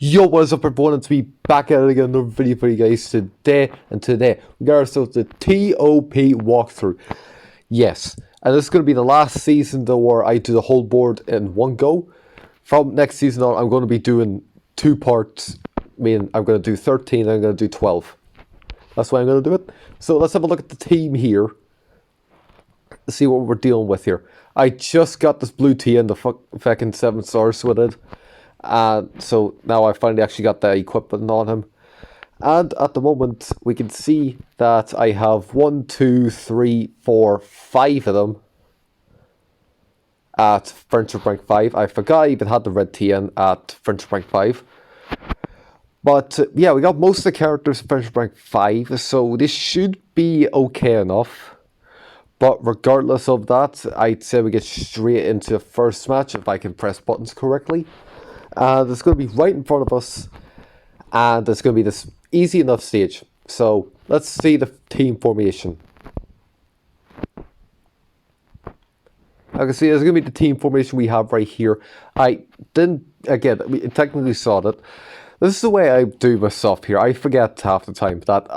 Yo, what is up everyone? It's me back at it again, another video for you guys today. And today, we got ourselves the ToP walkthrough. Yes, and this is going to be the last season though where I do the whole board in one go. From next season on, I'm going to be doing two parts. Meaning I'm going to do 13 and I'm going to do 12. That's why I'm going to do it. So let's have a look at the team here. Let's see what we're dealing with here. I just got this blue tea and the fucking 7 stars with it. So now I finally actually got the equipment on him. And at the moment, we can see that I have 1, 2, 3, 4, 5 of them at friendship rank 5. I forgot I even had the red TN at friendship rank 5. But yeah, we got most of the characters at friendship rank 5, so this should be okay enough. But regardless of that, I'd say we get straight into the first match if I can press buttons correctly. And it's going to be right in front of us, and it's going to be this easy enough stage. So let's see the team formation. I can see there's going to be the team formation we have right here. I didn't, again, we technically saw it. This is the way I do my stuff here. I forget half the time that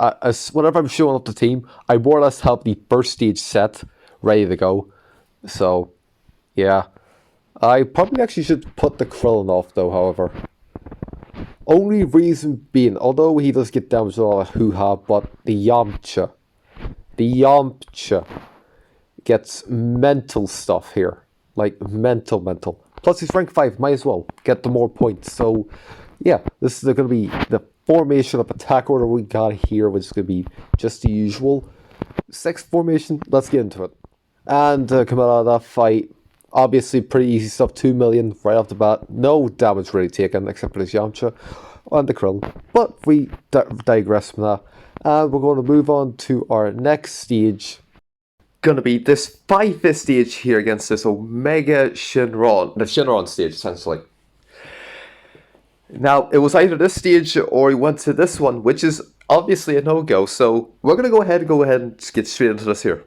whenever I'm showing up the team, I more or less have the first stage set ready to go. So, yeah. I probably actually should put the Krillin off though, however. Only reason being, although he does get damaged with all that hoo-ha, but the Yamcha gets mental stuff here. Like, mental. Plus he's rank 5, might as well get the more points. So, yeah, this is going to be the formation of attack order we got here, which is going to be just the usual. 6th formation, let's get into it. And coming out of that fight, obviously, pretty easy stuff. 2 million right off the bat. No damage really taken except for this Yamcha and the Krillin. But we digress from that. And we're going to move on to our next stage. Going to be this 5th stage here against this Omega Shenron. The Shenron stage, essentially. Now, it was either this stage or we went to this one, which is obviously a no-go. So we're going to go ahead and just get straight into this here.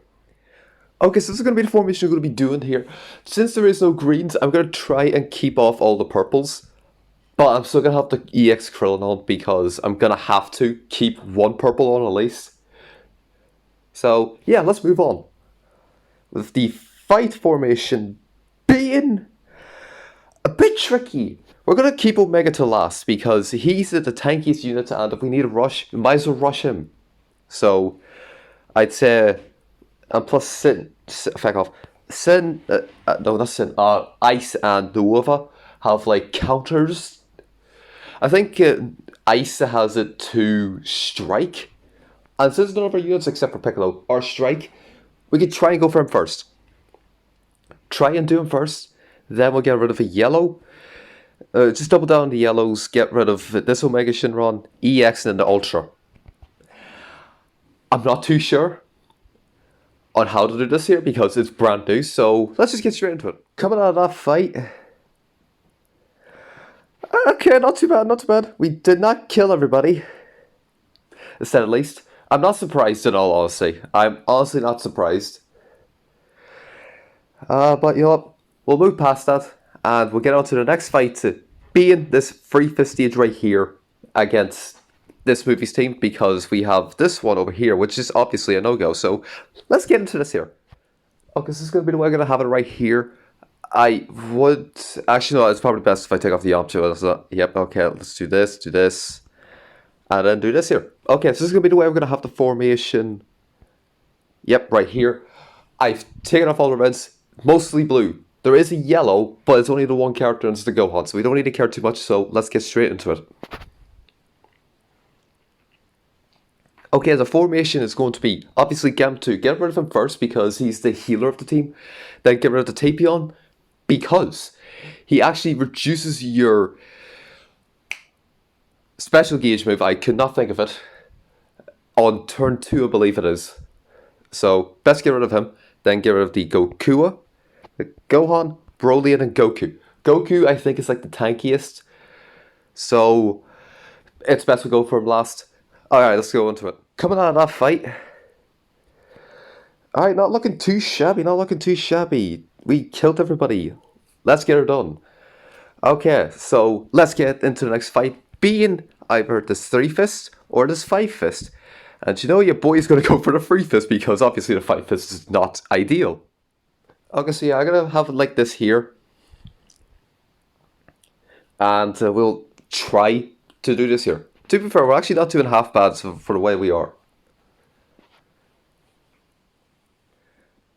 Okay, so this is going to be the formation we're going to be doing here. Since there is no greens, I'm going to try and keep off all the purples. But I'm still going to have the EX Krillin on because I'm going to have to keep one purple on at least. So, yeah, let's move on. With the fight formation being a bit tricky. We're going to keep Omega to last because he's the tankiest unit, and if we need a rush, we might as well rush him. So, I'd say... And plus Sin, Feck off. Sin, no, not Sin, Ice and Nova have like counters. I think Ice has it to Strike. And since none of our units except for Piccolo are Strike, we could try and go for him first. Try and do him first. Then we'll get rid of a yellow. Just double down the yellows, get rid of this Omega Shenron, EX, and then the Ultra. I'm not too sure on how to do this here because it's brand new, so let's just get straight into it. Coming out of that fight, okay, not too bad. We did not kill everybody, said at least. I'm not surprised in all honesty. I'm honestly not surprised. But you know what, we'll move past that and we'll get on to the next fight to be in this 3/5 stage right here against this movie's team, because we have this one over here, which is obviously a no-go. So let's get into this here. Okay, so this is going to be the way I'm going to have it right here. I would... Actually, no, it's probably best if I take off the Yamcha. Yep, okay, let's do this, and then do this here. Okay, so this is going to be the way I'm going to have the formation. Yep, right here. I've taken off all the reds, mostly blue. There is a yellow, but it's only the one character, and it's the Gohan, so we don't need to care too much, so let's get straight into it. Okay, the formation is going to be, obviously, Gam2. Get rid of him first because he's the healer of the team. Then get rid of the Tapion because he actually reduces your special gauge move. I could not think of it. On turn 2, I believe it is. So, best get rid of him. Then get rid of the Gokua, the Gohan, Broly, and then Goku. Goku, I think, is like the tankiest. So, it's best we go for him last. Alright, let's go into it. Coming out of that fight. Alright, not looking too shabby. We killed everybody. Let's get her done. Okay, so let's get into the next fight. being either this 3-fist or this 5-fist. And you know, your boy's going to go for the 3-fist because obviously the 5-fist is not ideal. Okay, so yeah, I'm going to have it like this here. And we'll try to do this here. To be fair, we're actually not doing half bad for the way we are.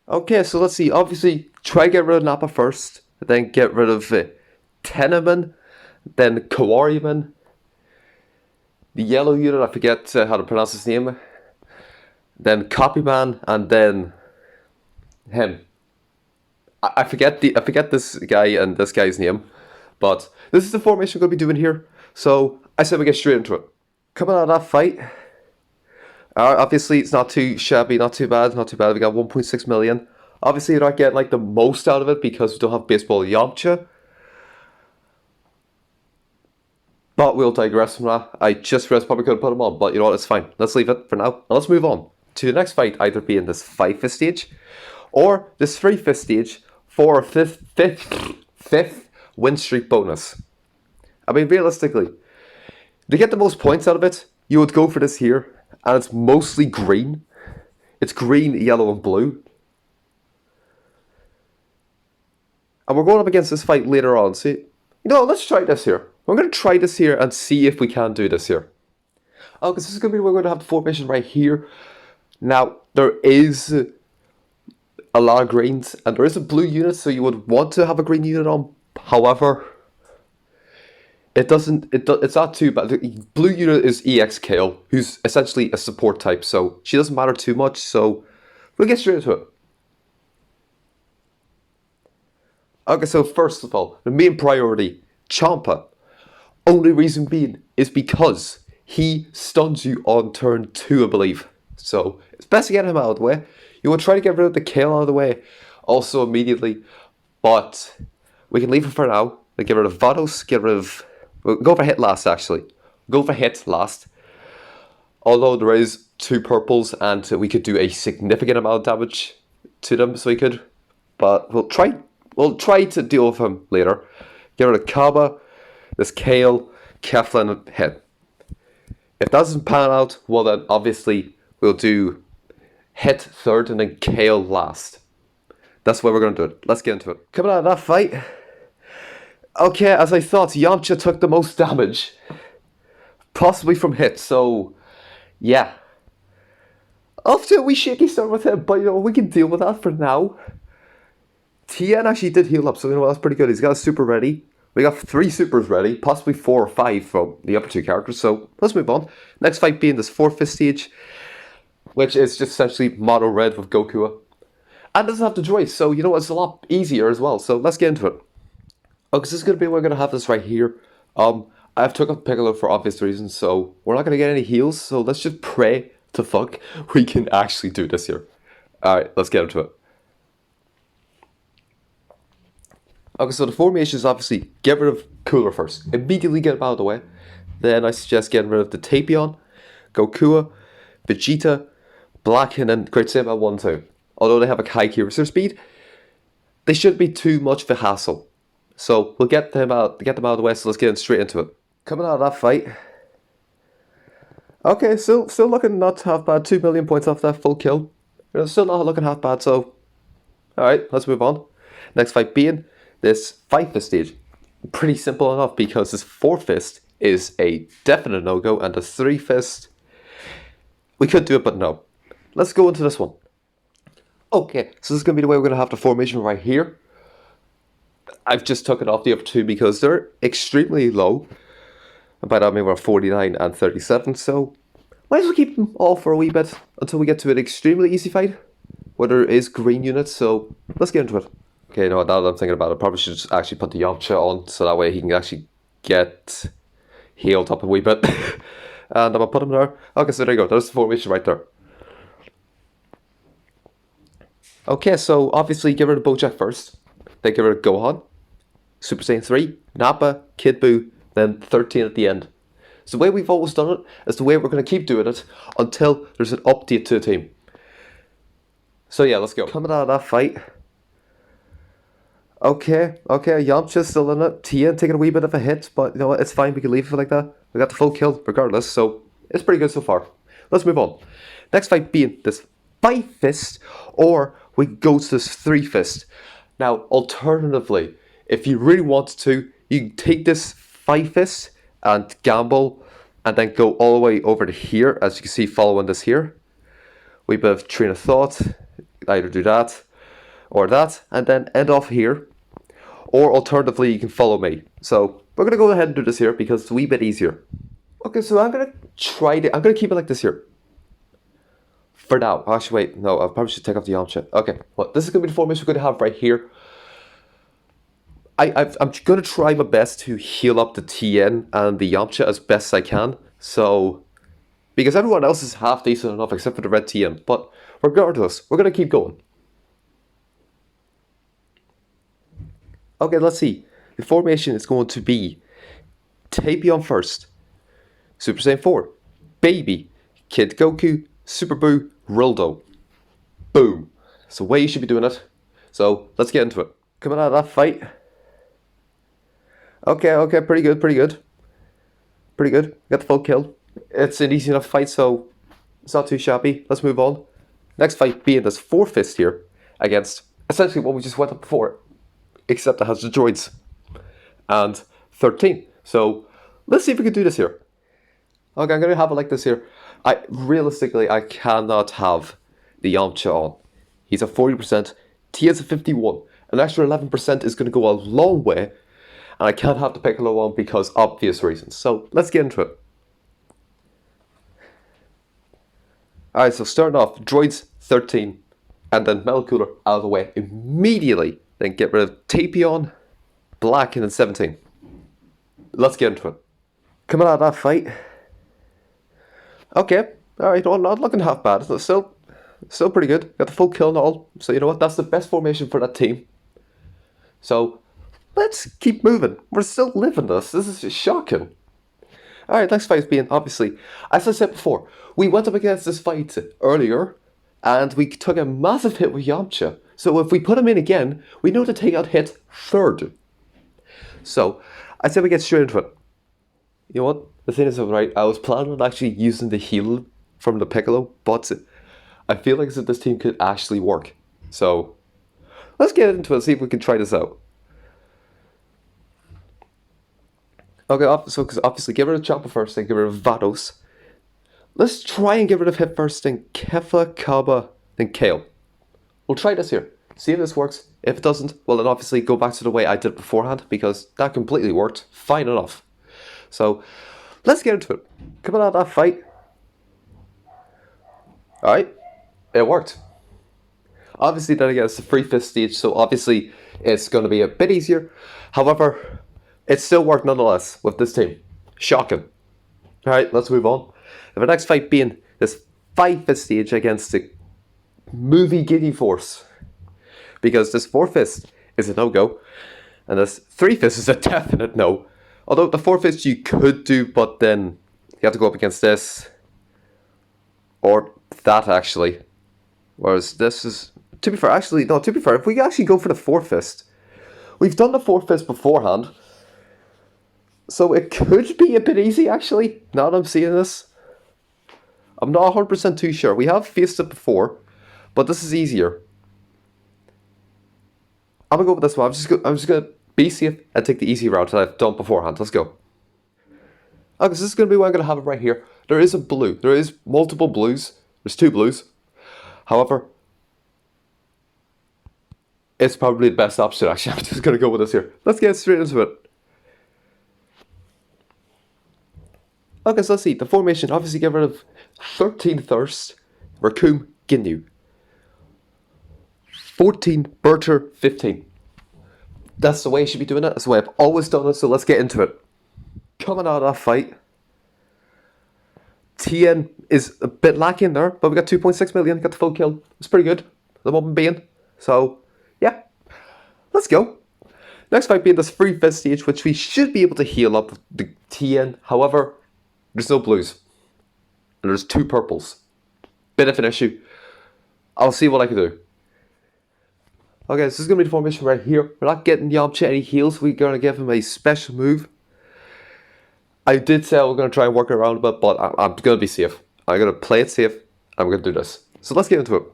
Okay, so let's see. Obviously, try to get rid of Nappa first. Then get rid of Teneman. Then Kawariman. The yellow unit, I forget how to pronounce his name. Then Copyman, and then him. I forget this guy and this guy's name, but this is the formation we're going to be doing here. So I said we get straight into it. Coming out of that fight, obviously it's not too shabby, not too bad. We got 1.6 million. Obviously, you're not getting like the most out of it because we don't have baseball Yamcha. But we'll digress from that. I just realized probably could have put him on, but you know what, it's fine. Let's leave it for now. Now let's move on to the next fight, either being this 5-fist stage or this 3-fist stage for a fifth win streak bonus. I mean, realistically, to get the most points out of it, you would go for this here, and it's mostly green. It's green, yellow, and blue. And we're going up against this fight later on. See, you know, let's try this here. We're going to try this here and see if we can do this here. Oh, because this is going to be where we're going to have the formation right here. Now, there is a lot of greens, and there is a blue unit, so you would want to have a green unit on. However, it's not too bad. The blue unit is EX Kale, who's essentially a support type, so she doesn't matter too much, so we'll get straight into it. Okay, so first of all, the main priority, Champa. Only reason being is because he stuns you on turn 2, I believe. So it's best to get him out of the way. You will try to get rid of the Kale out of the way also immediately, but we can leave it for now. We'll get rid of Vados, we'll go for hit last actually. Go for hit last. Although there is 2 purples and we could do a significant amount of damage to them, so we could. But we'll try to deal with him later. Get rid of Kaba, this Kale, Keflin, and hit. If that doesn't pan out, well then obviously we'll do hit third and then Kale last. That's the way we're going to do it. Let's get into it. Coming out of that fight. Okay, as I thought, Yamcha took the most damage. Possibly from hit, so yeah. Off to a wee shaky start with him, but you know, we can deal with that for now. Tien actually did heal up, so you know that's pretty good. He's got a super ready. We got 3 supers ready, possibly 4 or 5 from the upper 2 characters, so let's move on. Next fight being this 4-fist stage, which is just essentially mono red with Goku. And doesn't have the droid, so you know it's a lot easier as well, so let's get into it. Okay, so this is going to be, we're going to have this right here. I've took up Piccolo for obvious reasons, so we're not going to get any heals, so let's just pray to fuck we can actually do this here. Alright, let's get into it. Okay, so the formation is obviously get rid of Cooler first. Immediately get him out of the way. Then I suggest getting rid of the Tapion, Goku, Vegeta, Black, and then Great Saiyaman 1 2. Although they have a high Kiriser speed, they shouldn't be too much of a hassle. So we'll get them out of the way, so let's get straight into it. Coming out of that fight. Okay, still looking not half bad. 2 million points off that full kill. Still not looking half bad, so alright, let's move on. Next fight being this 5-fist stage. Pretty simple enough because this 4-fist is a definite no-go, and the 3-fist, we could do it, but no. Let's go into this one. Okay, so this is going to be the way we're going to have the formation right here. I've just took it off the upper 2 because they're extremely low. And by that I mean we're 49 and 37, so might as well keep them all for a wee bit until we get to an extremely easy fight where there is green units, so let's get into it. Okay, now that I'm thinking about it, I probably should just actually put the Yamcha on so that way he can actually get healed up a wee bit. And I'm going to put him there. Okay, so there you go, there's the formation right there. Okay, so obviously get rid of Bojack first. Then get rid of Gohan, Super Saiyan 3, Nappa, Kid Buu, then 13 at the end. So the way we've always done it is the way we're going to keep doing it until there's an update to the team. So yeah, let's go. Coming out of that fight. Okay, Yamcha's still in it. Tien taking a wee bit of a hit, but you know what, it's fine, we can leave it like that. We got the full kill regardless, so it's pretty good so far. Let's move on. Next fight being this 5 fist, or we go to this 3 fist. Now, alternatively, if you really want to, you can take this 5 fist and gamble, and then go all the way over to here, as you can see following this here. We have train of thought, either do that, or that, and then end off here. Or alternatively, you can follow me. So we're gonna go ahead and do this here because it's a wee bit easier. Okay, so I'm gonna keep it like this here. For now. Actually, wait, no, I probably should take off the Yamcha. Okay, well, this is gonna be the formation we're gonna have right here. I'm gonna try my best to heal up the Tien and the Yamcha as best I can. So, because everyone else is half decent enough except for the red Tien. But regardless, we're gonna keep going. Okay, let's see. The formation is going to be Tapion first, Super Saiyan 4, Baby, Kid Goku, Super Buu, Rildo. Boom. It's the way you should be doing it. So let's get into it. Coming out of that fight. Okay, pretty good. Got the full kill. It's an easy enough fight, so it's not too shabby. Let's move on. Next fight being this 4 fist here against essentially what we just went up before, except it has the droids. And 13. So let's see if we can do this here. Okay, I'm gonna have it like this here. Realistically, I cannot have the Yamcha on. He's at 40%, Tien's at 51. An extra 11% is gonna go a long way, and I can't have the Piccolo on because obvious reasons. So let's get into it. Alright, so starting off, droids 13, and then Metal Cooler out of the way immediately. Then get rid of Tapion, Black, and then 17. Let's get into it. Coming out of that fight. Okay, alright, well, not looking half bad. It's still pretty good. Got the full kill and all. So you know what, that's the best formation for that team. So, let's keep moving. We're still living this. This is just shocking. Alright, next fight is being, obviously, as I said before, we went up against this fight earlier, and we took a massive hit with Yamcha. So if we put him in again, we know to take out hit 3rd. So, I said we get straight into it. You know what? The thing is, right, I was planning on actually using the heal from the Piccolo, but I feel like this team could actually work. So, let's get into it and see if we can try this out. Okay, so because obviously get rid of Chopper first, then get rid of Vados. Let's try and get rid of Hit first, then Kefla, Kaba, then Kale. We'll try this here. See if this works. If it doesn't, well then obviously go back to the way I did beforehand, because that completely worked. Fine enough. So, let's get into it. Coming out of that fight. Alright, it worked. Obviously then again it's the 3 fist stage, so obviously it's going to be a bit easier. However, it still worked nonetheless with this team. Shocking. Alright, let's move on. The next fight being this 5 fist stage against the movie Guinea Force. Because this 4 fist is a no-go, and this 3 fist is a definite no. Although the 4 fist you could do, but then you have to go up against this. Or that actually. Whereas this is, to be fair, if we actually go for the 4 fist, we've done the 4 fist beforehand. So it could be a bit easy actually, now that I'm seeing this. I'm not 100% too sure. We have faced it before, but this is easier. I'm gonna go with this one. I'm just gonna be safe and take the easy route that I've done beforehand. Let's go. Okay, so this is gonna be what I'm gonna have it right here. There is a blue. There is multiple blues. There's 2 blues. However, it's probably the best option actually. I'm just gonna go with this here. Let's get straight into it. Okay, so let's see. The formation, obviously get rid of 13 Thirst, Raccoon, Ginyu. 14 Berter, 15. That's the way you should be doing it. That's the way I've always done it, so let's get into it. Coming out of that fight, Tien is a bit lacking there, but we got 2.6 million, got the full kill. It's pretty good, the moment being. So, yeah, let's go. Next fight being this 3 fist stage, which we should be able to heal up the Tien. However, there's no blues. And there's 2 purples. Bit of an issue. I'll see what I can do. Okay, so this is going to be the formation right here. We're not getting Yamcha any heals. We're going to give him a special move. I did say I was going to try and work around a bit, but I'm going to be safe. I'm going to play it safe. I'm going to do this. So let's get into it.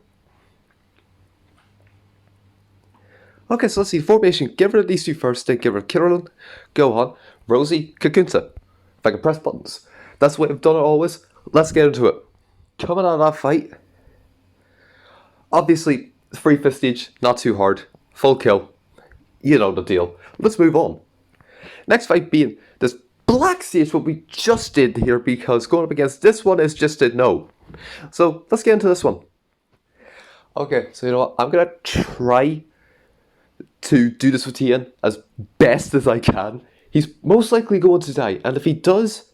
Okay, so let's see. Formation. Get rid of these two first. Then get rid of Kirillin, Gohan, Rosie, Kakunta. If I can press buttons. That's the way I've done it always. Let's get into it. Coming out of that fight. Obviously, 3/5 stage. Not too hard. Full kill. You know the deal. Let's move on. Next fight being this black stage, what we just did here, because going up against this one is just a no. So let's get into this one. Okay, so you know what? I'm going to try to do this with Tien as best as I can. He's most likely going to die, and if he does,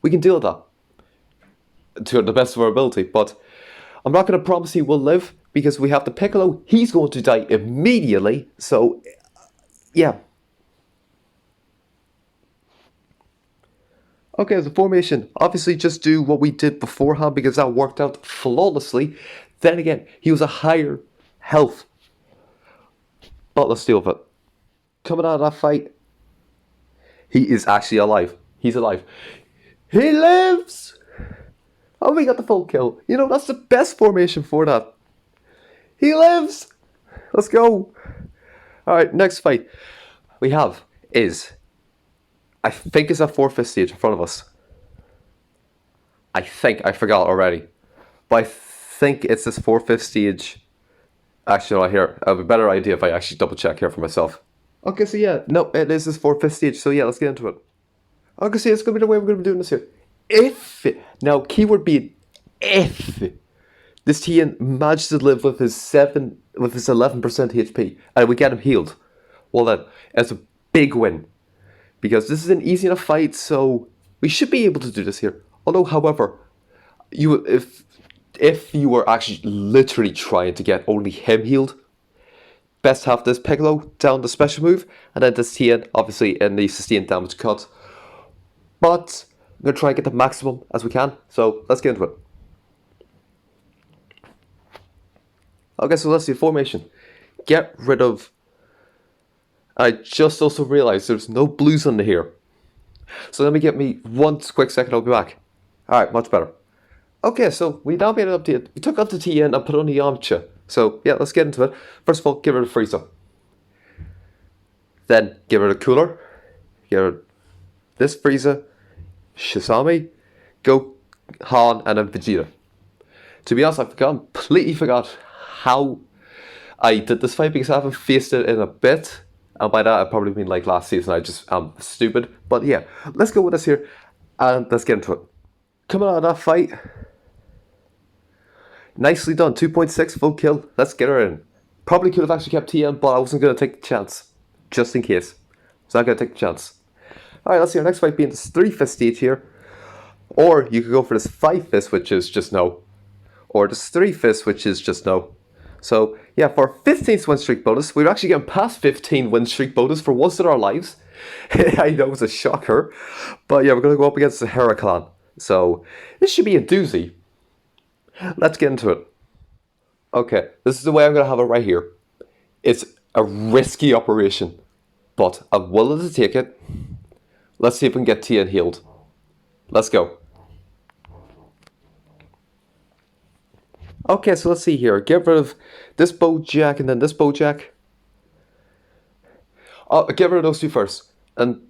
we can deal with that to the best of our ability. But I'm not going to promise he will live, because we have the Piccolo. He's going to die immediately, so yeah. Okay, as a formation, obviously just do what we did beforehand, because that worked out flawlessly. Then again, he was a higher health. But let's deal with it. Coming out of that fight, he is actually alive. He's alive. He lives! Oh, we got the full kill. You know, that's the best formation for that. He lives! Let's go. Alright, next fight we have is, I think it's a 4/5 stage in front of us. I forgot already. But I think it's this 4/5 stage. Actually, no, here, I have a better idea if I actually double check here for myself. Okay, so yeah, no, it is this 4/5 stage, so yeah, let's get into it. Okay, so it's going to be the way we're going to be doing this here. If, now keyword being if, this Tien manages to live with his 11% HP, and we get him healed, well then, it's a big win. Because this isn't easy enough fight, so we should be able to do this here. Although, however, if you were actually literally trying to get only him healed, best have this Piccolo down the special move, and then this Tien, obviously, in the sustained damage cut. But I'm going to try and get the maximum as we can, so let's get into it. Okay, so let's see, formation. Get rid of... I just also realised there's no blues under here. So let me get me 1 quick second, I'll be back. Alright, much better. Okay, so we now made an update. We took out the Tien and put on the Yamcha. So yeah, let's get into it. First of all, get rid of Frieza. Then get rid of Cooler. Get rid of this Frieza, Shisami, Gohan, and then Vegeta. To be honest, I completely forgot how I did this fight, because I haven't faced it in a bit. And by that, I probably mean like last season. I just am stupid. But yeah, let's go with this here, and let's get into it. Coming out of that fight, nicely done. 2.6 full kill. Let's get her in. Probably could have actually kept Tien, but I wasn't going to take the chance, just in case. So I'm going to take the chance. Alright, let's see our next fight being this 3/5 stage here. Or you could go for this 5/5, which is just no. Or this 3/5, which is just no. So yeah, for our 15th win streak bonus, we're actually getting past 15 win streak bonus for once in our lives. I know it's a shocker. But yeah, we're going to go up against the Hera clan. So this should be a doozy. Let's get into it. Okay, this is the way I'm going to have it right here. It's a risky operation, but I'm willing to take it. Let's see if we can get Tien healed. Let's go. Okay, so let's see here. Get rid of this Bojack and then this Bojack. Get rid of those two first. And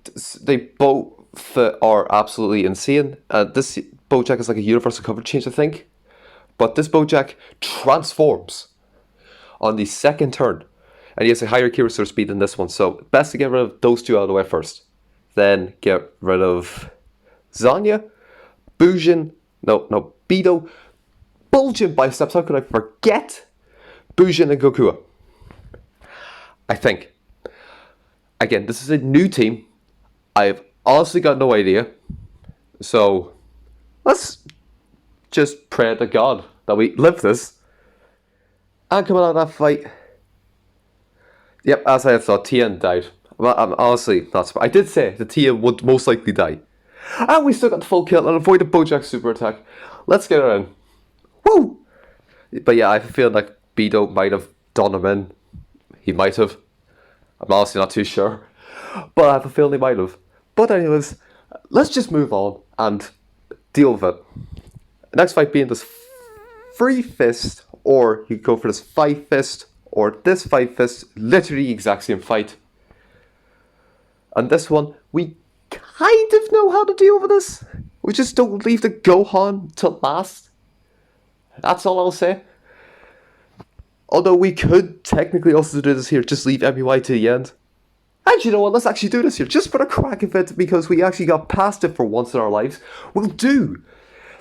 they both are absolutely insane. This Bojack is like a universal cover change, I think. But this Bojack transforms on the second turn. And he has a higher Kira speed than this one. So best to get rid of those two out of the way first. Then get rid of Zanya, Bujin, no, Beidou, Bulgin Biceps. How could I forget Bujin and Gokua? I think. Again, this is a new team. I've honestly got no idea. So let's just pray to God that we live this. And coming out of that fight, yep, as I had thought, Tien died. Well, I'm honestly not surprised. I did say the Tien would most likely die. And we still got the full kill and avoided Bojack's super attack. Let's get her in. Woo! But yeah, I feel like Beidou might have done him in. He might have. I'm honestly not too sure. But I have a feeling he might have. But anyways, let's just move on and deal with it. The next fight being this 3-fist, or you could go for this 5-fist, or this 5-fist, literally the exact same fight. And this one, we kind of know how to deal with this. We just don't leave the Gohan to last. That's all I'll say. Although we could technically also do this here, just leave MUI to the end. Actually, you know what, let's actually do this here, just for the crack of it, because we actually got past it for once in our lives. We'll do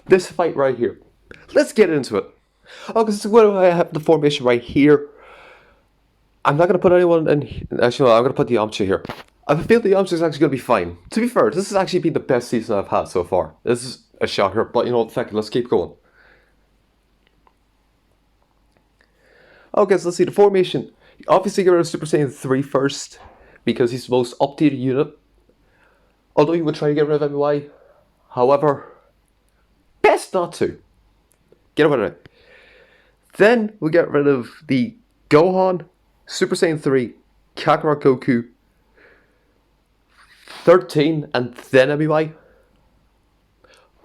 this fight right here. Let's get into it. Okay, so what do I have the formation right here? I'm not going to put anyone in. Actually, no, I'm going to put the Yamcha here. I feel the Yamcha is actually going to be fine. To be fair, this has actually been the best season I've had so far. This is a shocker, but you know what, Feck, let's keep going. Okay, so let's see the formation. Obviously, get rid of Super Saiyan 3 first, because he's the most updated unit. Although you would try to get rid of MUI. However, best not to. Get rid of it. Then we get rid of the Gohan, Super Saiyan 3, Kakarot Goku, 13, and then MUI.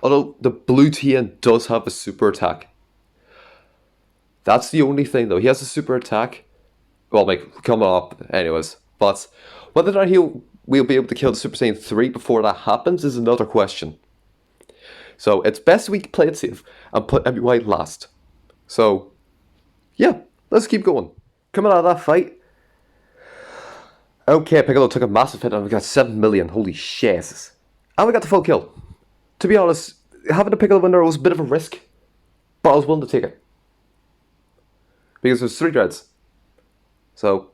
Although the Blue Tien does have a super attack. That's the only thing though. He has a super attack. Well, like, coming up anyways. But whether or not we'll be able to kill the Super Saiyan 3 before that happens is another question. So it's best we play it safe and put MUI last. So, yeah, let's keep going. Coming out of that fight. Okay, Piccolo took a massive hit and we got 7 million. Holy shiz. And we got the full kill. To be honest, having a Piccolo winner was a bit of a risk. But I was willing to take it. Because there's 3 dreads. So,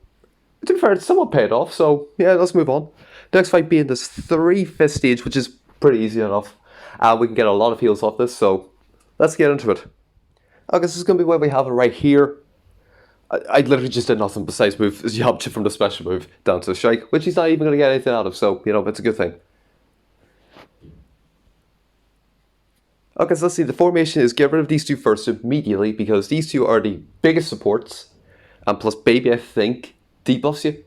to be fair, it's somewhat paid off. So, yeah, let's move on. The next fight being this 3-fist stage, which is pretty easy enough. And we can get a lot of heals off this. So, let's get into it. Okay, this is going to be where we have it right here. I literally just did nothing besides move Yamcha from the special move down to the strike, which he's not even going to get anything out of, so, you know, it's a good thing. Okay, so let's see, the formation is get rid of these 2 first immediately, because these 2 are the biggest supports, and plus Baby, I think, debuffs you.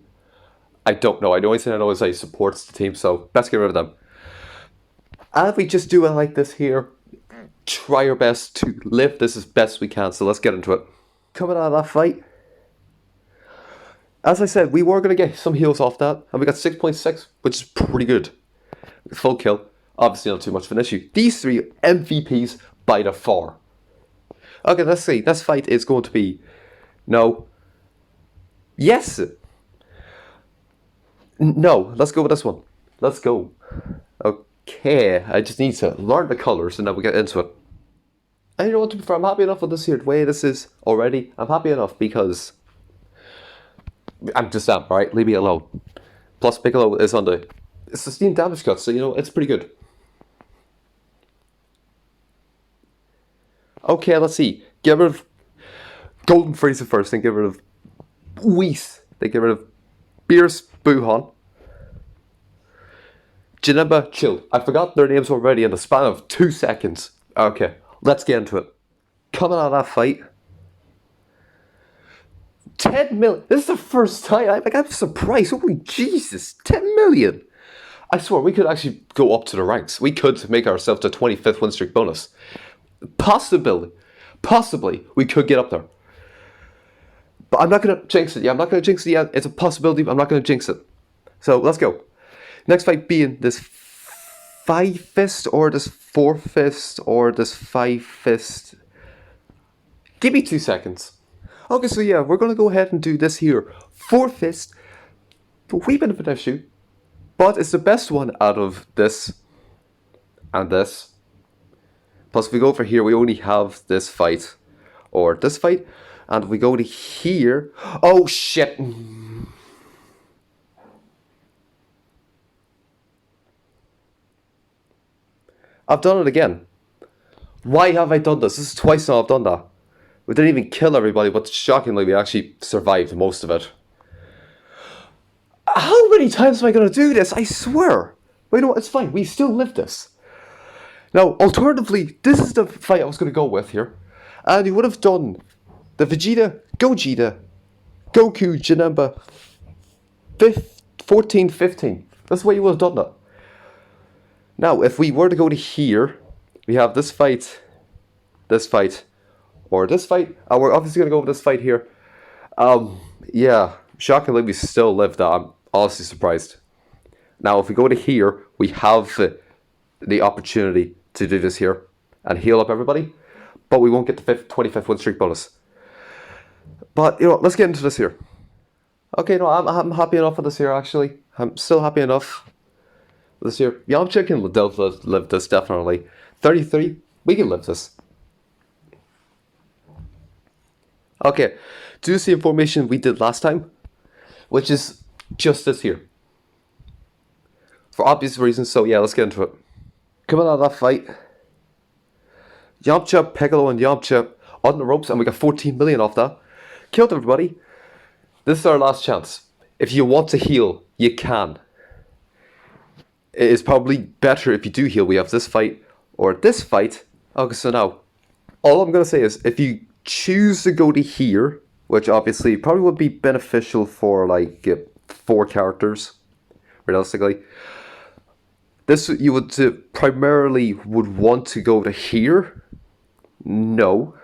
I don't know, the only thing I know is he supports the team, so let's get rid of them. And if we just do it like this here, try our best to live this as best we can, so let's get into it. Coming out of that fight, as I said, we were going to get some heals off that, and we got 6.6, which is pretty good. Full kill, obviously not too much of an issue. These 3 MVPs by the far. Okay, let's see, this fight is going to be, no, yes, no, let's go with this one. Let's go. Okay, I just need to learn the colours and then we get into it. And you know what, to be fair, I'm happy enough with this here, the way this is already. I'm happy enough because I'm just am, right? Leave me alone. Plus Piccolo is on the sustained damage cut, so you know, it's pretty good. Okay, let's see. Get rid of Golden Frieza first, then get rid of Whis, then get rid of Beerus Buhan, Janemba Chill. I forgot their names already in the span of 2 seconds. Okay, let's get into it. Coming out of that fight, 10 million. This is the first time. I'm surprised. Holy Jesus, 10 million. I swear, we could actually go up to the ranks. We could make ourselves a 25th win streak bonus. Possibly, we could get up there. But I'm not going to jinx it. Yeah, I'm not going to jinx it yet. It's a possibility, but I'm not going to jinx it. So, let's go. Next fight being this 5-fist, or this 4-fist, or this 5-fist. Give me 2 seconds. Okay, so yeah, we're going to go ahead and do this here. 4-fist. A wee bit of an issue. But it's the best one out of this and this. Plus, if we go over here, we only have this fight. Or this fight. And if we go to here... Oh, shit! I've done it again. Why have I done this? This is twice now I've done that. We didn't even kill everybody, but shockingly, we actually survived most of it. How many times am I going to do this? I swear. But you know what? It's fine. We still live this. Now, alternatively, this is the fight I was going to go with here. And you would have done the Vegeta, Gogeta, Goku, Janemba, 14, 15. That's the way you would have done that. Now, if we were to go to here, we have this fight, or this fight. We're obviously going to go with this fight here. Yeah, shockingly, we still live that. I'm honestly surprised. Now, if we go to here, we have the opportunity to do this here and heal up everybody, but we won't get the 25th win streak bonus. But, you know, let's get into this here. Okay, no, I'm happy enough with this here, actually. I'm still happy enough with this here. Yamcha can live this, definitely. 33, we can live this. Okay, do the same formation we did last time, which is just this here. For obvious reasons, so yeah, let's get into it. Coming out of that fight, Yamcha, Piccolo, and Yamcha on the ropes, and we got 14 million off that. Killed everybody. This is our last chance. If you want to heal, you can. It is probably better if you do heal. We have this fight or this fight. Okay, so now, all I'm going to say is if you choose to go to here, which obviously probably would be beneficial for like 4 characters, realistically. This you would primarily would want to go to here. No.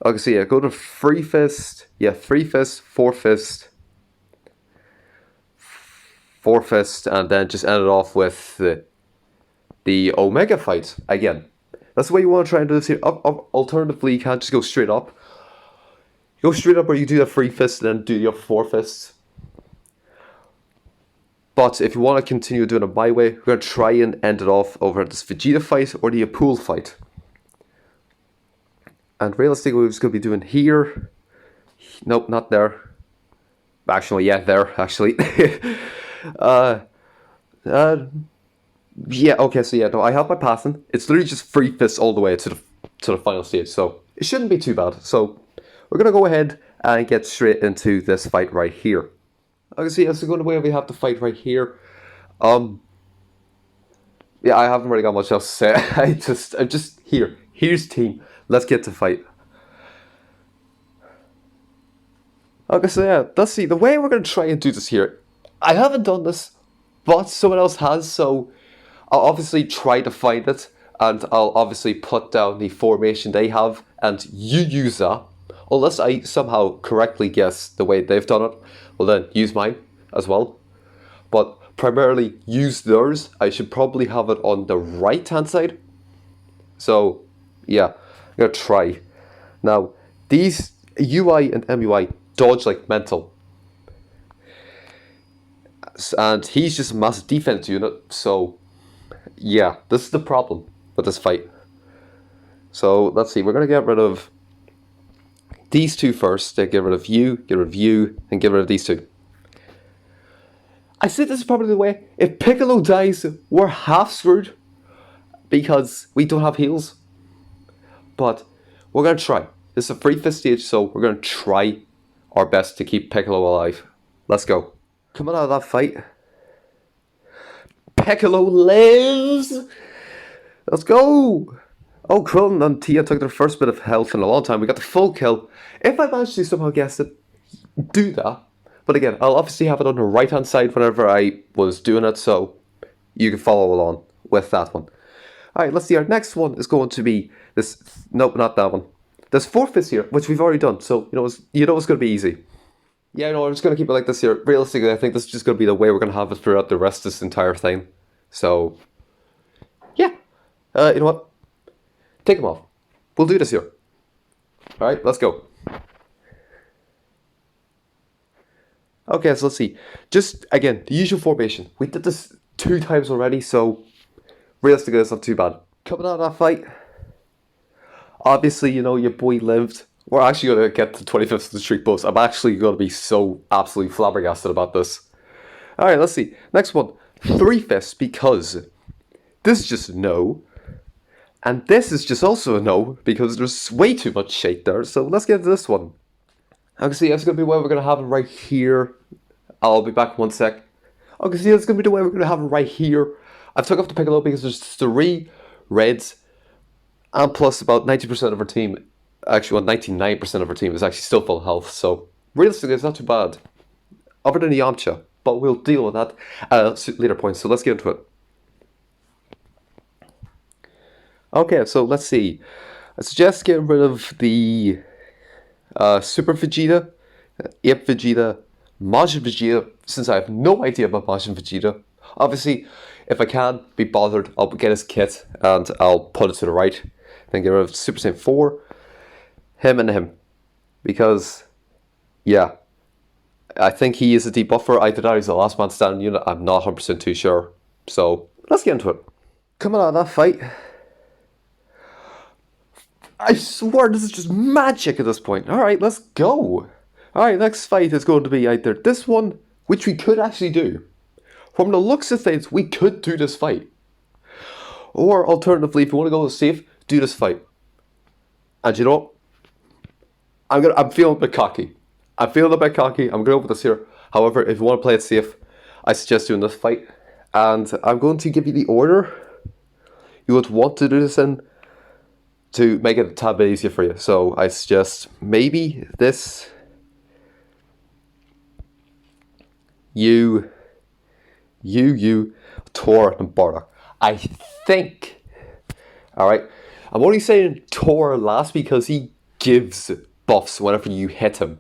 Okay, so yeah, go to 3 fist. Yeah, 3 fist, 4 fist, 4 fist, and then just end it off with the Omega fight again. That's the way you want to try and do this here. Alternatively, you can't just go straight up. Go straight up, or you do the 3 fist and then do your 4 fists. But if you want to continue doing it my way, we're going to try and end it off over this Vegeta fight or the Apul fight. And realistically, we're just going to be doing here. Nope, not there. Actually, yeah, there, actually. Yeah, okay, so yeah, no, I have my passing. It's literally just 3 fists all the way to the final stage, so it shouldn't be too bad. So we're going to go ahead and get straight into this fight right here. Okay, so yeah, so going away, we have the fight right here. Yeah, I haven't really got much else to say. I'm just here. Here's team. Let's get to fight. Okay, so yeah, let's see. The way we're going to try and do this here, I haven't done this, but someone else has, so I'll obviously try to find it, and I'll obviously put down the formation they have, and you use that. Unless I somehow correctly guess the way they've done it, well then use mine as well. But primarily use theirs. I should probably have it on the right hand side. So yeah, I'm going to try. Now, these UI and MUI dodge like mental. And he's just a massive defense unit, so yeah, this is the problem with this fight. So let's see, we're going to get rid of these 2 first. Get rid of you, and get rid of these 2. I said this is probably the way. If Piccolo dies, we're half screwed because we don't have heals. But we're going to try. This is a 3 fist stage, so we're going to try our best to keep Piccolo alive. Let's go. Coming out of that fight, Piccolo lives! Let's go! Oh, Krillin and Tia took their first bit of health in a long time. We got the full kill. If I managed to somehow guess it, do that. But again, I'll obviously have it on the right hand side whenever I was doing it, so you can follow along with that one. Alright, let's see. Our next one is going to be this. Nope, not that one. There's 4 fists here, which we've already done, so you know it's going to be easy. Yeah, no, I'm just going to keep it like this here. Realistically, I think this is just going to be the way we're going to have it throughout the rest of this entire thing. So, yeah. You know what? Take them off. We'll do this here. Alright, let's go. Okay, so let's see. Just, again, the usual formation. We did this 2 times already, so realistically, it's not too bad. Coming out of that fight, obviously, you know, your boy lived. We're actually going to get the 25th of the streak bonus. I'm actually going to be so absolutely flabbergasted about this. Alright, let's see. Next one. 3 fists, because this is just a no. And this is just also a no, because there's way too much shade there. So let's get to this one. Okay, see, that's going to be where we're going to have it right here. I'll be back in 1 sec. Okay, see, that's going to be the way we're going to have it right here. I've took off the Piccolo because there's 3 reds. And plus about 90% of our team actually, well, 99% of our team is actually still full health, so realistically, it's not too bad. Other than Yamcha, but we'll deal with that at a later point, so let's get into it. Okay, so let's see. I suggest getting rid of the Super Vegeta, Ape Vegeta, Majin Vegeta, since I have no idea about Majin Vegeta. Obviously, if I can be bothered, I'll get his kit and I'll put it to the right. Then get rid of Super Saiyan 4, him and him. Because, yeah, I think he is a debuffer. Either that or he's the last man standing unit. I'm not 100% too sure. So, let's get into it. Coming out of that fight, I swear this is just magic at this point. Alright, let's go. Alright, next fight is going to be either this one, which we could actually do. From the looks of things, we could do this fight. Or alternatively, if you want to go safe, do this fight. And you know what? I'm feeling a bit cocky. I'm gonna go with this here. However, if you want to play it safe, I suggest doing this fight. And I'm going to give you the order you would want to do this in to make it a tad bit easier for you. So I suggest maybe this, you, Tor, and Bardock. I think. Alright. I'm only saying Tor last because he gives buffs whenever you hit him.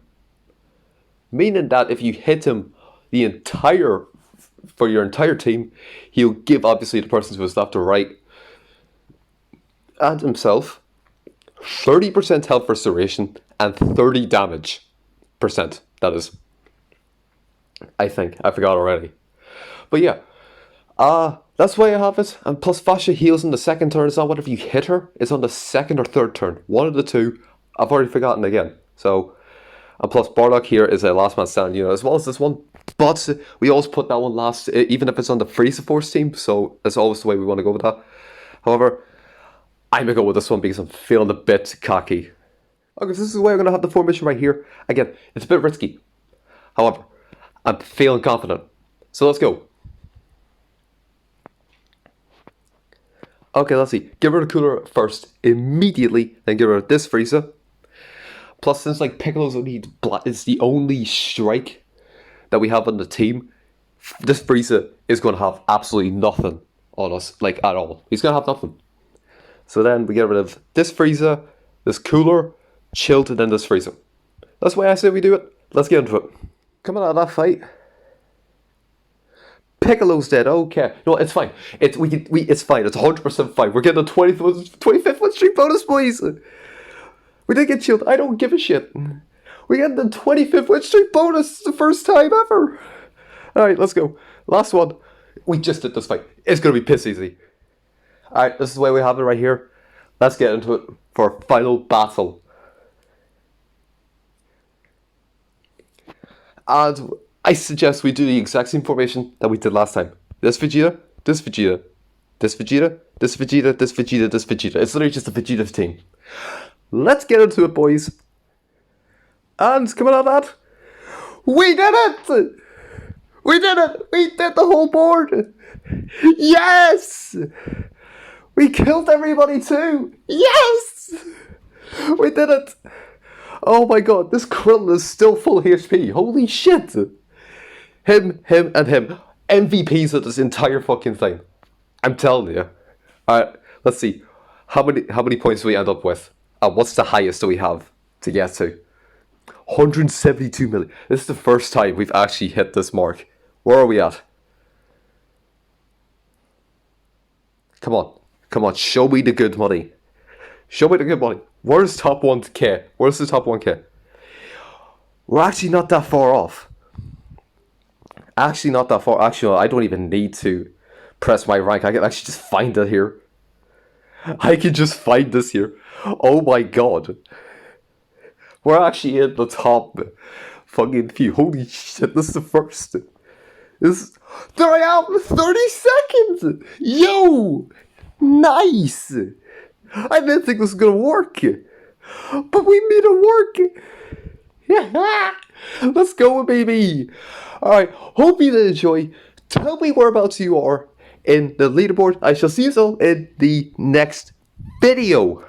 Meaning that if you hit him for your entire team, he'll give obviously the person to his left or right and himself 30% health restoration and 30 damage percent. That is. I think. I forgot already. But yeah. That's why I have it. And plus Fascia heals in the second turn. It's not whatever you hit her. It's on the second or third turn. One of the two. I've already forgotten again. So, and plus Bardock here is a last man standing unit as well as this one. But we always put that one last, even if it's on the Frieza Force team. So that's always the way we want to go with that. However, I'm going to go with this one because I'm feeling a bit cocky. Okay, so this is the way I'm going to have the formation right here. Again, it's a bit risky. However, I'm feeling confident. So let's go. Okay, let's see. Get rid of Cooler first, immediately, then get rid of this Frieza. Plus, since like Piccolo's is the only strike that we have on the team, this Frieza is going to have absolutely nothing on us, like at all. He's going to have nothing. So then we get rid of this Frieza, this Cooler, Chilled, and then this Frieza. That's the way I say we do it. Let's get into it. Coming out of that fight, Piccolo's dead. Okay, no, it's fine. It's fine. It's 100% fine. We're getting a 25th win streak bonus, boys. We did get Chilled. I don't give a shit. We get the 25th win streak bonus. It's the first time ever. All right, let's go. Last one. We just did this fight. It's gonna be piss easy. All right, this is the way we have it right here. Let's get into it for final battle. And I suggest we do the exact same formation that we did last time. This Vegeta, this Vegeta, this Vegeta, this Vegeta, this Vegeta, this Vegeta. It's literally just a Vegeta team. Let's get into it, boys. And coming out of that, we did it! We did it! We did the whole board! Yes! We killed everybody too! Yes! We did it! Oh my god, this Krill is still full HP. Holy shit! Him, and him. MVPs of this entire fucking thing. I'm telling you. Alright, let's see. How many points do we end up with? What's the highest that we have to get to? 172 million. This is the first time we've actually hit this mark. Where are we at? Come on, show me the good money. Show me the good money. Where's top 1k? Where's the top 1k? We're actually not that far off. Actually not that far. Actually, I don't even need to press my rank. I can actually just find it here. I can just find this here. Oh my god. We're actually in the top fucking few. Holy shit, this is the first. There I am! 30 seconds! Yo! Nice! I didn't think this was gonna work. But we made it work! Yeah! Let's go, baby! Alright, hope you did enjoy. Tell me whereabouts you are in the leaderboard. I shall see you all in the next video.